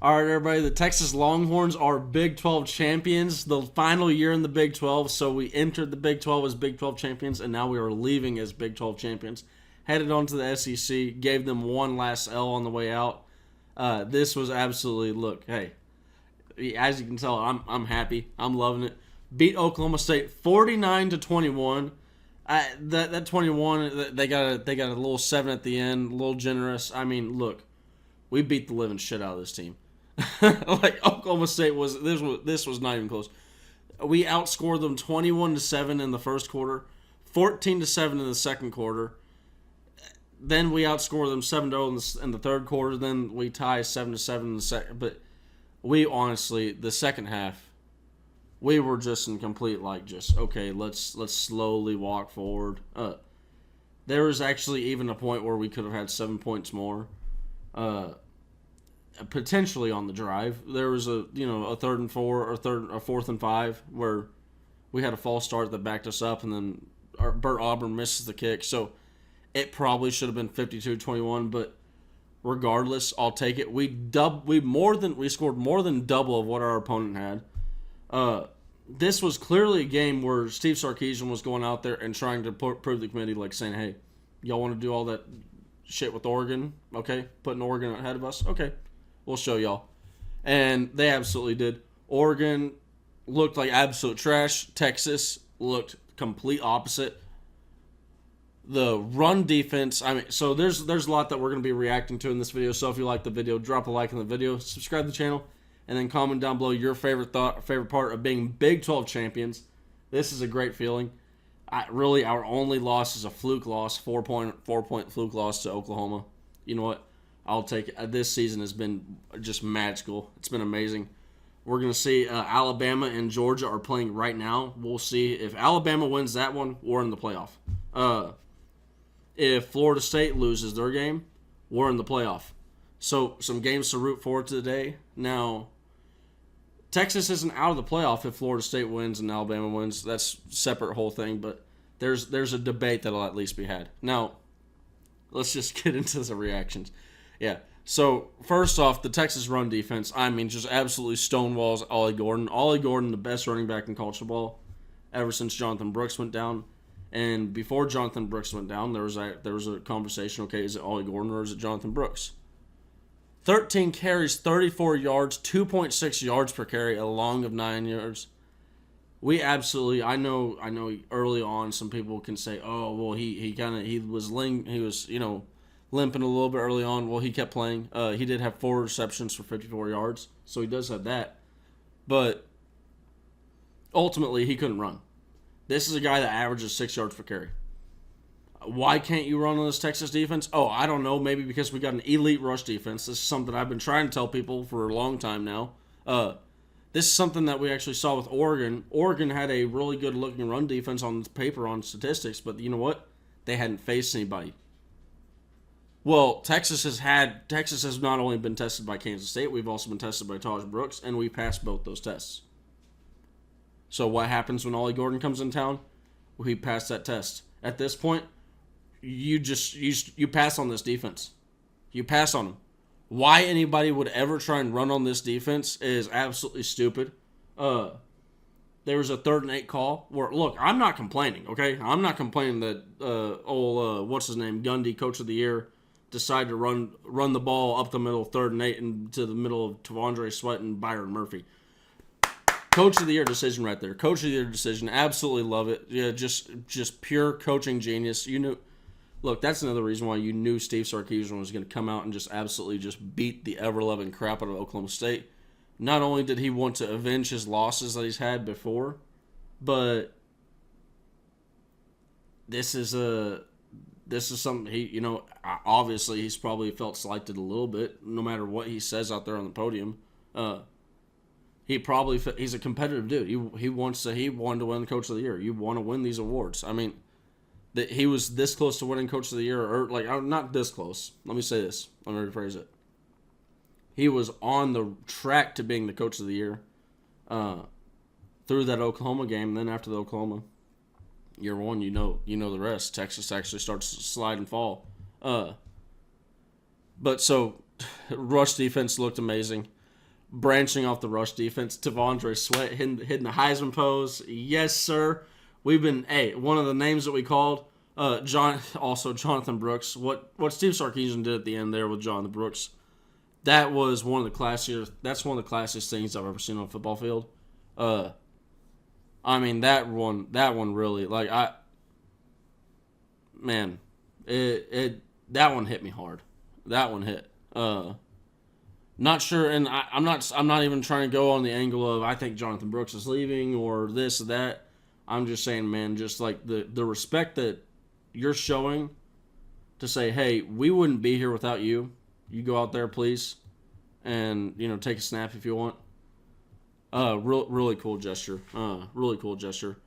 All right, everybody. The Texas Longhorns are Big 12 champions. The final year in the Big 12. So we entered the Big 12 as Big 12 champions, and now we are leaving as Big 12 champions. Headed on to the SEC. Gave them one last L on the way out. This was absolutely look. Hey, as you can tell, I'm happy. I'm loving it. Beat Oklahoma State 49-21. That 21, they got a little 7 at the end, a little generous. I mean, look, we beat the living shit out of this team. Like Oklahoma State this was not even close. We outscored them 21-7 in the first quarter, 14-7 in the second quarter. Then we outscored them 7-0 in the third quarter. Then we tie 7-7 in the second. But we honestly, the second half, we were just in complete okay. Let's slowly walk forward. There was actually even a point where we could have had 7 points more. Potentially on the drive, there was a 3rd and 4 or 4th and 5 where we had a false start that backed us up, and then Bert Auburn misses the kick. So it probably should have been 52-21, but regardless, I'll take it. We scored more than double of what our opponent had. This was clearly a game where Steve Sarkisian was going out there and trying to prove the committee, like saying, "Hey, y'all want to do all that shit with Oregon? Okay, putting Oregon ahead of us. Okay, we'll show y'all." And they absolutely did. Oregon looked like absolute trash. Texas looked complete opposite. The run defense, so there's a lot that we're going to be reacting to in this video. So if you like the video, drop a like on the video, subscribe to the channel, and then comment down below your favorite part of being Big 12 champions. This is a great feeling. Really, our only loss is a fluke loss, 4-point fluke loss to Oklahoma. You know what? I'll take it. This season has been just magical. It's been amazing. We're going to see Alabama and Georgia are playing right now. We'll see if Alabama wins that one, we're in the playoff. If Florida State loses their game, we're in the playoff. So some games to root for today. Now, Texas isn't out of the playoff if Florida State wins and Alabama wins. That's a separate whole thing, but there's a debate that'll at least be had. Now, let's just get into the reactions. Yeah. So, first off, the Texas run defense, just absolutely stonewalls Ollie Gordon. Ollie Gordon, the best running back in college football ever since Jonathan Brooks went down. And before Jonathan Brooks went down, there was a conversation, okay, is it Ollie Gordon or is it Jonathan Brooks? 13 carries, 34 yards, 2.6 yards per carry, a long of 9 yards. We absolutely, I know early on some people can say, oh, well, he was limping a little bit early on. Well, he kept playing. He did have 4 receptions for 54 yards, so he does have that. But ultimately, he couldn't run. This is a guy that averages 6 yards per carry. Why can't you run on this Texas defense? Oh, I don't know. Maybe because we got an elite rush defense. This is something I've been trying to tell people for a long time now. This is something that we actually saw with Oregon. Oregon had a really good looking run defense on paper on statistics, but you know what? They hadn't faced anybody. Well, Texas has not only been tested by Kansas State, we've also been tested by Taj Brooks, and we passed both those tests. So what happens when Ollie Gordon comes in town? Well, he passed that test. At this point, you pass on this defense. You pass on them. Why anybody would ever try and run on this defense is absolutely stupid. There was a 3rd and 8 call where, look, I'm not complaining, okay? I'm not complaining that what's his name, Gundy, Coach of the Year, decided to run the ball up the middle, 3rd and 8, into the middle of T'Vondre Sweat and Byron Murphy. Coach of the Year decision right there. Coach of the Year decision. Absolutely love it. Yeah, just pure coaching genius. Look, that's another reason why you knew Steve Sarkisian was going to come out and just absolutely just beat the ever-loving crap out of Oklahoma State. Not only did he want to avenge his losses that he's had before, but this is something he, obviously he's probably felt slighted a little bit, no matter what he says out there on the podium. He's a competitive dude. He wanted to win Coach of the Year. You want to win these awards. That he was this close to winning Coach of the Year, or not this close. Let me say this. Let me rephrase it. He was on the track to being the Coach of the Year through that Oklahoma game. Then after the Oklahoma year one, you know the rest. Texas actually starts to slide and fall. But so rush defense looked amazing. branching off the rush defense, T'Vondre Sweat hitting the Heisman pose. Yes, sir. We've been one of the names that we called. Jonathan Brooks. What Steve Sarkisian did at the end there with Jonathan Brooks, that was one of the classiest. That's one of the classiest things I've ever seen on a football field. I mean that one really that one hit me hard. That one hit. Not sure, and I'm not even trying to go on the angle of I think Jonathan Brooks is leaving or this or that. I'm just saying, man, just like the respect that you're showing to say, hey, we wouldn't be here without you. You go out there, please, and take a snap if you want. Really cool gesture. Really cool gesture.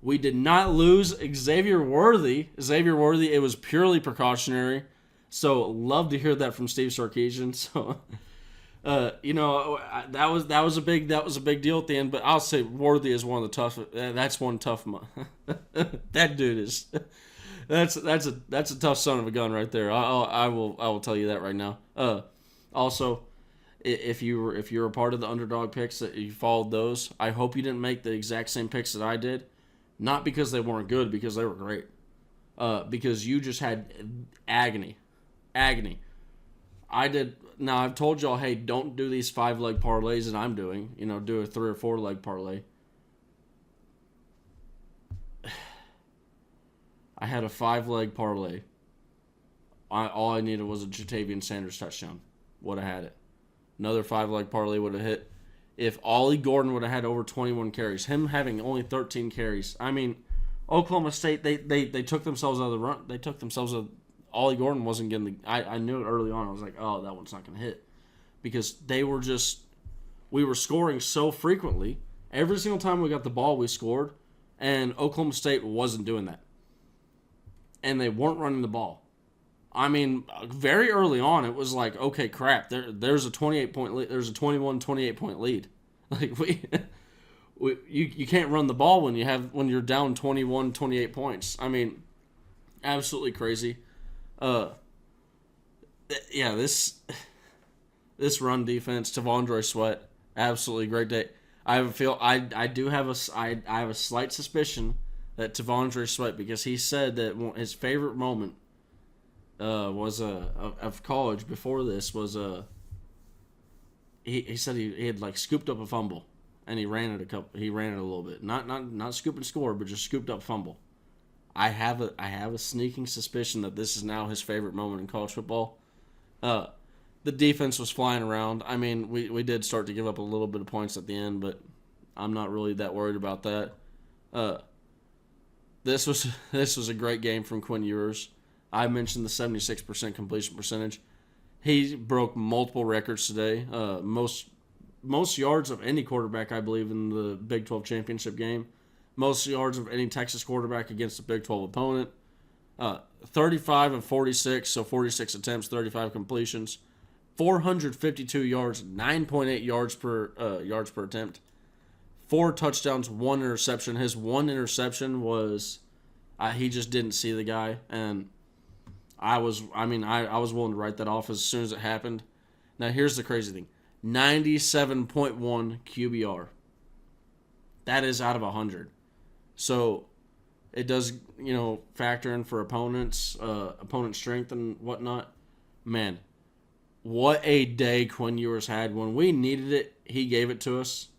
We did not lose Xavier Worthy. It was purely precautionary. So love to hear that from Steve Sarkisian. So. That was a big deal at the end. But I'll say Worthy is one of the tough. That's one tough. That dude is. That's a tough son of a gun right there. I will tell you that right now. Also, if you're a part of the underdog picks that you followed those, I hope you didn't make the exact same picks that I did. Not because they weren't good, because they were great. Because you just had agony. I did. Now, I've told y'all, hey, don't do these 5-leg parlays that I'm doing. Do a 3 or 4-leg parlay. I had a 5-leg parlay. All I needed was a Jatavian Sanders touchdown. Would have had it. Another 5-leg parlay would have hit. If Ollie Gordon would have had over 21 carries, him having only 13 carries. I mean, Oklahoma State, they took themselves out of the run. They took themselves out. Ollie Gordon wasn't getting the. I knew it early on. I was like, oh, that one's not going to hit, because we were scoring so frequently. Every single time we got the ball, we scored, and Oklahoma State wasn't doing that, and they weren't running the ball. I mean, very early on, it was like, okay, crap. There's a 28-point lead. There's a 28-point lead. Like you can't run the ball when you're down 21, 28 points. I mean, absolutely crazy. This run defense, T'Vondre Sweat, absolutely great day. I have a slight suspicion that T'Vondre Sweat, because he said that his favorite moment of college before this was he said he had like scooped up a fumble and he ran it a little bit, not scoop and score, but just scooped up fumble. I have a sneaking suspicion that this is now his favorite moment in college football. The defense was flying around. I mean, we did start to give up a little bit of points at the end, but I'm not really that worried about that. This was a great game from Quinn Ewers. I mentioned the 76% completion percentage. He broke multiple records today. Most yards of any quarterback, I believe, in the Big 12 championship game. Most yards of any Texas quarterback against a Big 12 opponent. 35 of 46, so 46 attempts, 35 completions. 452 yards, 9.8 yards per attempt. 4 touchdowns, 1 interception. His 1 interception was he just didn't see the guy, and I was willing to write that off as soon as it happened. Now here's the crazy thing: 97.1 QBR. That is out of 100. So it does, factor in for opponents, opponent strength and whatnot. Man, what a day Quinn Ewers had. When we needed it, he gave it to us.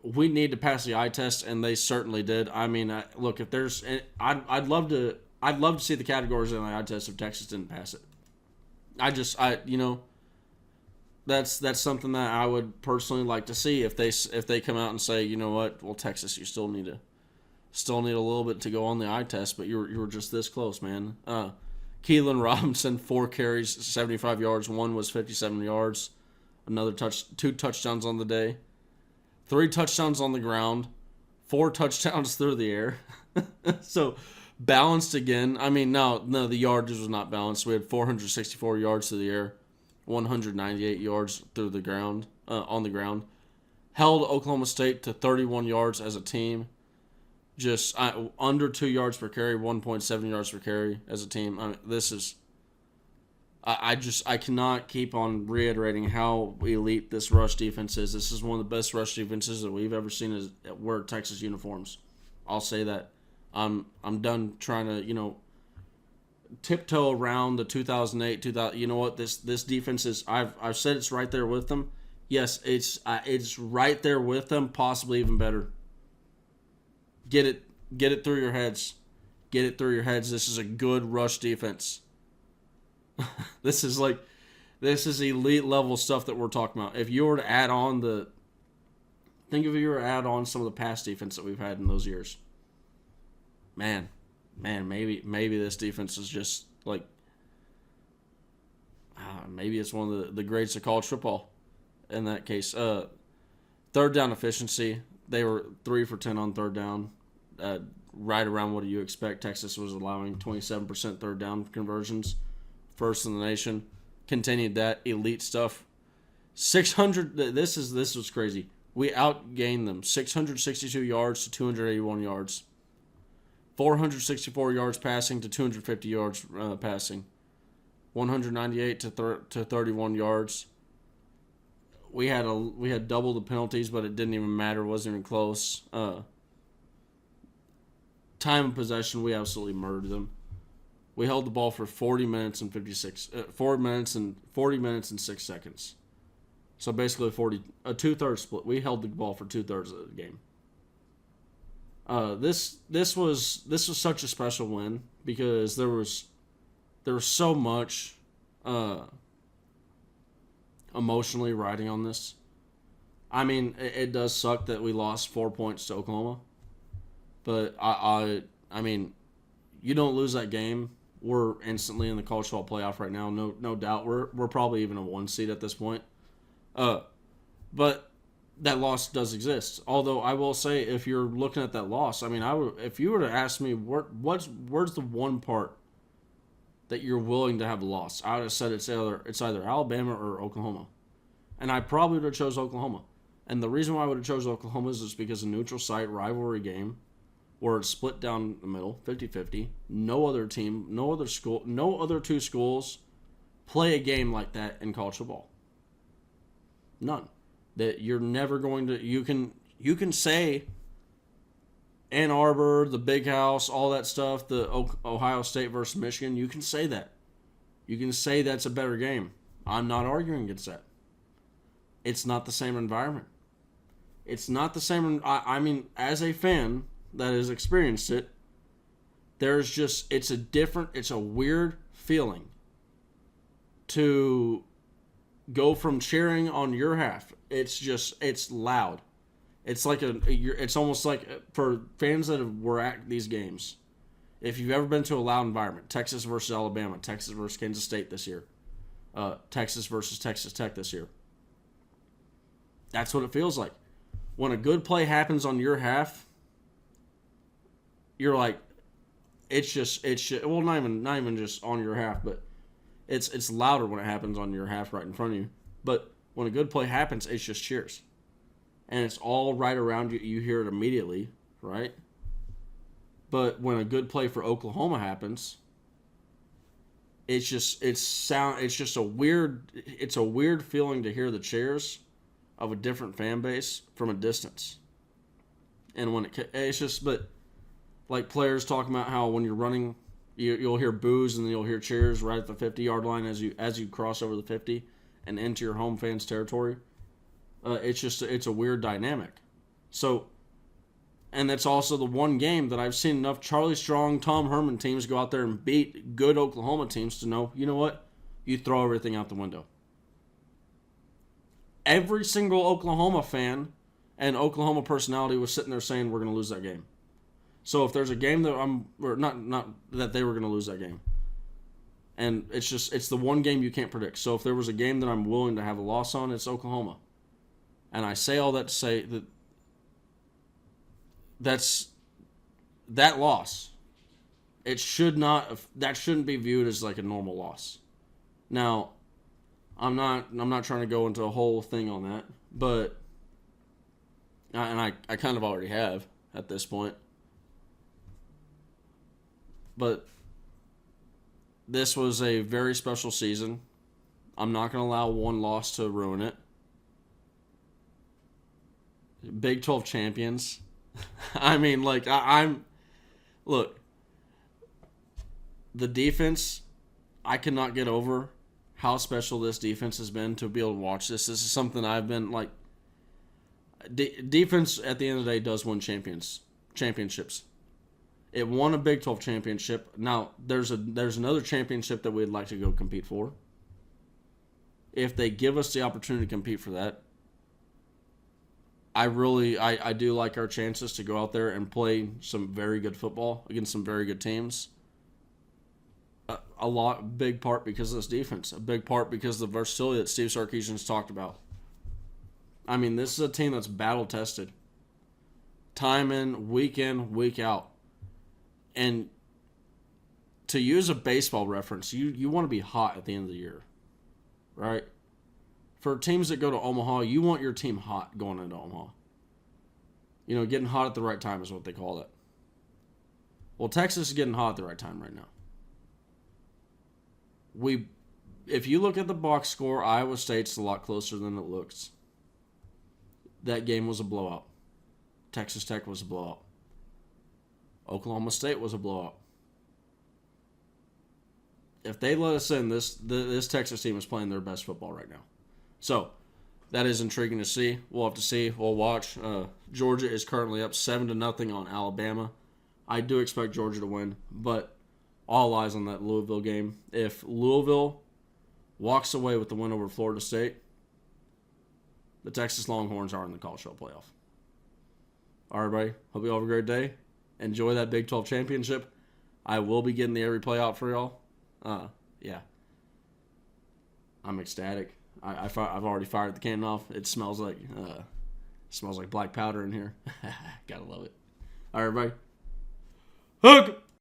We need to pass the eye test, and they certainly did. I mean, look, if there's, I'd love to see the categories in the eye test if Texas didn't pass it. That's something that I would personally like to see if they come out and say, you know what, well, Texas, you still need a little bit to go on the eye test, but you were just this close, man. Keelan Robinson, 4 carries, 75 yards. 1 was 57 yards. 2 touchdowns on the day. 3 touchdowns on the ground. 4 touchdowns through the air. So balanced again. I mean, no, the yardage was not balanced. We had 464 yards through the air, 198 yards through the ground, on the ground. Held Oklahoma State to 31 yards as a team. Just under 2 yards per carry, 1.7 yards per carry as a team. I mean, this is I cannot keep on reiterating how elite this rush defense is. This is one of the best rush defenses that we've ever seen as wear Texas uniforms. I'll say that. I'm done trying to tiptoe around the 2008 2000. You know what, this defense is. I've said it's right there with them. Yes, it's right there with them, possibly even better. Get it through your heads. Get it through your heads. This is a good rush defense. This is elite level stuff that we're talking about. If you were to add on some of the past defense that we've had in those years, man, maybe this defense is just like, maybe it's one of the greats of college football. In that case, third down efficiency, they were 3 for 10 on third down, right around what do you expect. Texas was allowing 27% third down conversions, first in the nation. Continued that elite stuff. 600. This was crazy. We outgained them 662 yards to 281 yards. 464 yards passing to 250 yards passing. 198 to 31 yards. We had double the penalties, but it didn't even matter. It wasn't even close. Time of possession, we absolutely murdered them. We held the ball for 40 minutes and 6 seconds. So basically a two-thirds split. We held the ball for 2/3 of the game. This was such a special win because there was so much emotionally riding on this. I mean, it does suck that we lost 4 points to Oklahoma, but I mean, you don't lose that game, we're instantly in the college football playoff right now. No doubt. We're probably even a 1 seed at this point. But that loss does exist. Although I will say, if you're looking at that loss, I mean, if you were to ask me where's the one part that you're willing to have a loss, I would have said it's either Alabama or Oklahoma, and I probably would have chose Oklahoma. And the reason why I would have chose Oklahoma is because a neutral site rivalry game where it's split down the middle, 50-50. No other team, no other school, no other two schools play a game like that in college football. None. That you're never going to. You can say Ann Arbor, the Big House, all that stuff, the Ohio State versus Michigan. You can say that. You can say that's a better game. I'm not arguing against that. It's not the same environment. It's not the same. I mean, as a fan that has experienced it, it's a weird feeling to go from cheering on your half. It's loud. It's like it's almost like for fans that were at these games, if you've ever been to a loud environment, Texas versus Alabama, Texas versus Kansas State this year, Texas versus Texas Tech this year. That's what it feels like. When a good play happens on your half, you're like, it's just well, not even just on your half, but it's louder when it happens on your half right in front of you. But when a good play happens, it's just cheers. And it's all right around you. You hear it immediately, right? But when a good play for Oklahoma happens, it's just a weird feeling to hear the cheers of a different fan base from a distance. And when it's just, but like players talking about how when you're running, you'll hear boos and then you'll hear cheers right at the 50-yard line as you cross over the 50 and into your home fans' territory. It's a weird dynamic. So, and that's also the one game that I've seen enough Charlie Strong, Tom Herman teams go out there and beat good Oklahoma teams to know, you know what? You throw everything out the window. Every single Oklahoma fan and Oklahoma personality was sitting there saying we're going to lose that game. So if there's a game that not that they were going to lose that game. And it's the one game you can't predict. So if there was a game that I'm willing to have a loss on, it's Oklahoma. And I say all that to say that loss. That shouldn't be viewed as like a normal loss. Now, I'm not trying to go into a whole thing on that, but and I kind of already have at this point. But this was a very special season. I'm not going to allow one loss to ruin it. Big 12 champions. I mean, like, I'm... Look, the defense, I cannot get over how special this defense has been to be able to watch this. This is something I've been, like... defense, at the end of the day, does win championships. It won a Big 12 championship. Now, there's another championship that we'd like to go compete for. If they give us the opportunity to compete for that, I do like our chances to go out there and play some very good football against some very good teams. Big part because of this defense. A big part because of the versatility that Steve Sarkisian's talked about. I mean, this is a team that's battle tested. Time in, week out. And to use a baseball reference, you want to be hot at the end of the year. Right? For teams that go to Omaha, you want your team hot going into Omaha. You know, getting hot at the right time is what they call it. Well, Texas is getting hot at the right time right now. If you look at the box score, Iowa State's a lot closer than it looks. That game was a blowout. Texas Tech was a blowout. Oklahoma State was a blowout. If they let us in, this Texas team is playing their best football right now. So, that is intriguing to see. We'll have to see. We'll watch. Georgia is currently up 7-0 on Alabama. I do expect Georgia to win, but all eyes on that Louisville game. If Louisville walks away with the win over Florida State, the Texas Longhorns are in the college football playoff. All right, everybody. Hope you all have a great day. Enjoy that Big 12 championship. I will be getting the every play out for y'all. Yeah. I'm ecstatic. I've already fired the cannon off. It smells like black powder in here. Gotta love it. All right, everybody. Hook!